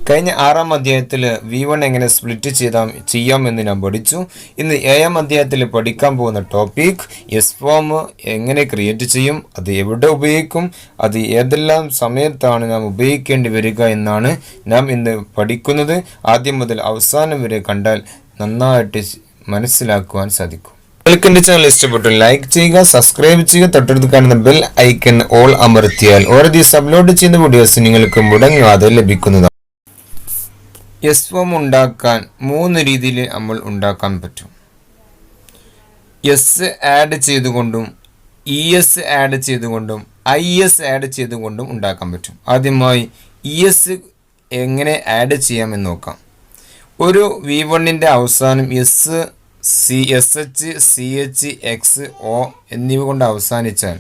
കഴിഞ്ഞ 6-ാം അധ്യായത്തിൽ V1 എങ്ങനെ സ്പ്ലിറ്റ് ചെയ്യാമെന്ന് ഞാൻ പഠിച്ചു. ഇന്ന് 7-ാം അധ്യായത്തിൽ പഠിക്കാൻ പോകുന്ന ടോപ്പിക് എസ് ഫോം എങ്ങനെ ക്രിയേറ്റ് ചെയ്യും, അത് എവിടെ ഉപയോഗിക്കും, അത് ഏതെല്ലാം സമയത്താണ് നാം ഉപയോഗിക്കേണ്ടി വരിക എന്നാണ് നാം ഇന്ന് പഠിക്കുന്നത്. ആദ്യം മുതൽ അവസാനം വരെ കണ്ടാൽ നന്നായിട്ട് മനസ്സിലാക്കുവാൻ സാധിക്കും. എൻ്റെ ചാനൽ ഇഷ്ടപ്പെട്ടു ലൈക്ക് ചെയ്യുക, സബ്സ്ക്രൈബ് ചെയ്യുക, തൊട്ടടുത്ത് കാണുന്ന ബെൽ ഐക്കൺ ഓൾ അമർത്തിയാൽ ഓരോ ദിവസം അപ്ലോഡ് ചെയ്യുന്ന വീഡിയോസ് നിങ്ങൾക്ക് മുടങ്ങാതെ ലഭിക്കുന്നതാണ്. എസ് ഫോം ഉണ്ടാക്കാൻ 3 രീതിയിൽ നമ്മൾ ഉണ്ടാക്കാൻ പറ്റും. എസ് ആഡ് ചെയ്തുകൊണ്ടും, ES ആഡ് ചെയ്തുകൊണ്ടും, IS ആഡ് ചെയ്തുകൊണ്ടും ഉണ്ടാക്കാൻ പറ്റും. ആദ്യമായി ES എങ്ങനെ ആഡ് ചെയ്യാമെന്ന് നോക്കാം. ഒരു V1ൻ്റെ അവസാനം SH, CH, X, O എന്നിവ കൊണ്ട് അവസാനിച്ചാൽ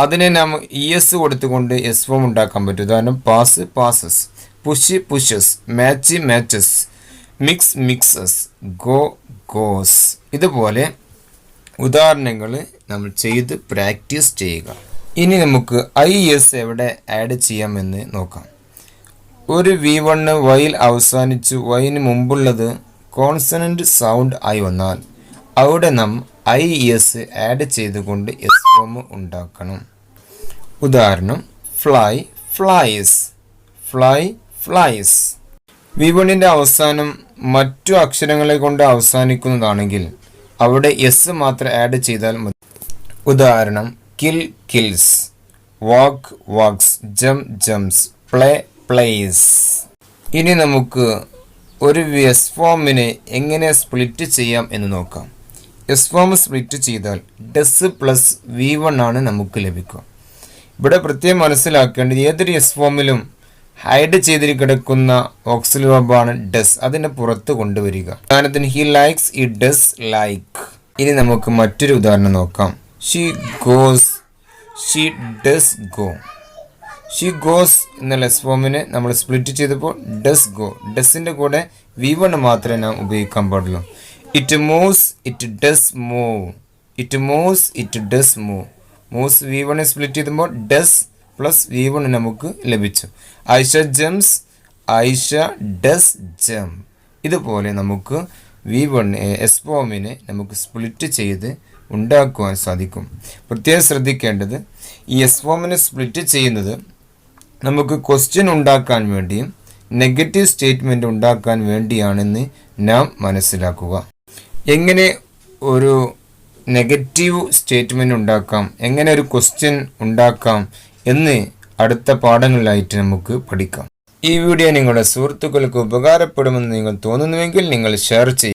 അതിനെ നാം ES കൊടുത്തുകൊണ്ട് എസ് ഫോം ഉണ്ടാക്കാൻ പറ്റും. ഉദാഹരണം pass passes, push pushes, match matches, mix mixes, go goes. ഇതുപോലെ ഉദാഹരണങ്ങൾ നമ്മൾ ചെയ്ത് പ്രാക്ടീസ് ചെയ്യുക. ഇനി നമുക്ക് IS എവിടെ ആഡ് ചെയ്യാമെന്ന് നോക്കാം. ഒരു V1 വൈൽ അവസാനിച്ചു വൈന് മുമ്പുള്ളത് കോൺസണന്റ് സൗണ്ട് ആയി വന്നാൽ അവിടെ നാം IS ആഡ് ചെയ്തുകൊണ്ട് എസ് ഫോം ഉണ്ടാക്കണം. ഉദാഹരണം ഫ്ലൈ ഫ്ലൈസ്, ഫ്ലൈ ഫ്ലൈസ്. V1ൻ്റെ അവസാനം മറ്റു അക്ഷരങ്ങളെ കൊണ്ട് അവസാനിക്കുന്നതാണെങ്കിൽ അവിടെ എസ് മാത്രം ആഡ് ചെയ്താൽ മതി. ഉദാഹരണം കിൽ കിൽസ്, വാക്ക് വാക്സ്, ജം ജംസ്, പ്ലേ പ്ലേസ്. ഇനി നമുക്ക് ഒരു എസ് ഫോമിനെ എങ്ങനെ സ്പ്ലിറ്റ് ചെയ്യാം എന്ന് നോക്കാം. എസ് ഫോം സ്പ്ലിറ്റ് ചെയ്താൽ ഡസ് പ്ലസ് V1 ആണ് നമുക്ക് ലഭിക്കുക. ഇവിടെ പ്രത്യേകം മനസ്സിലാക്കേണ്ടത് ഏതൊരു എസ് ഫോമിലും ഹൈഡ് ചെയ്തിട്ട് കിടക്കുന്ന ഓക്സിലറി വെർബാണ് ഡസ്. അതിനെ പുറത്ത് കൊണ്ടുവരിക. ഉദാഹരണത്തിന് he likes, E does like. ഇനി നമുക്ക് മറ്റൊരു ഉദാഹരണം നോക്കാം. She goes, she does go. She goes എന്നുള്ള എസ് ഫോമിനെ നമ്മൾ സ്പ്ലിറ്റ് ചെയ്തപ്പോൾ ഡസ് ഗോ. ഡസിൻ്റെ കൂടെ V1 മാത്രമേ നാം ഉപയോഗിക്കാൻ പാടുള്ളൂ. It moves, it does move. It moves, it does move. Moves V1 split ചെയ്തപ്പോൾ ഡസ് പ്ലസ് V1 നമുക്ക് ലഭിച്ചു. Aisha gems, Aisha does jump. ഇതുപോലെ നമുക്ക് V1 എസ് ഫോമിനെ നമുക്ക് സ്പ്ലിറ്റ് ചെയ്ത് ഉണ്ടാക്കുവാൻ സാധിക്കും. പ്രത്യേകം ശ്രദ്ധിക്കേണ്ടത് ഈ എസ് ഫോമിനെ സ്പ്ലിറ്റ് ചെയ്യുന്നത് നമുക്ക് ക്വസ്റ്റ്യൻ ഉണ്ടാക്കാൻ വേണ്ടിയും നെഗറ്റീവ് സ്റ്റേറ്റ്മെൻറ്റ് ഉണ്ടാക്കാൻ വേണ്ടിയാണെന്ന് നാം മനസ്സിലാക്കുക. എങ്ങനെ ഒരു നെഗറ്റീവ് സ്റ്റേറ്റ്മെൻറ്റ് ഉണ്ടാക്കാം, എങ്ങനെ ഒരു ക്വസ്റ്റ്യൻ ഉണ്ടാക്കാം എന്ന് അടുത്ത പാഠങ്ങളിലായിട്ട് നമുക്ക് പഠിക്കാം. ഈ വീഡിയോ നിങ്ങളുടെ സുഹൃത്തുക്കൾക്ക് ഉപകാരപ്പെടുമെന്ന് നിങ്ങൾ തോന്നുന്നുവെങ്കിൽ നിങ്ങൾ ഷെയർ ചെയ്യുക.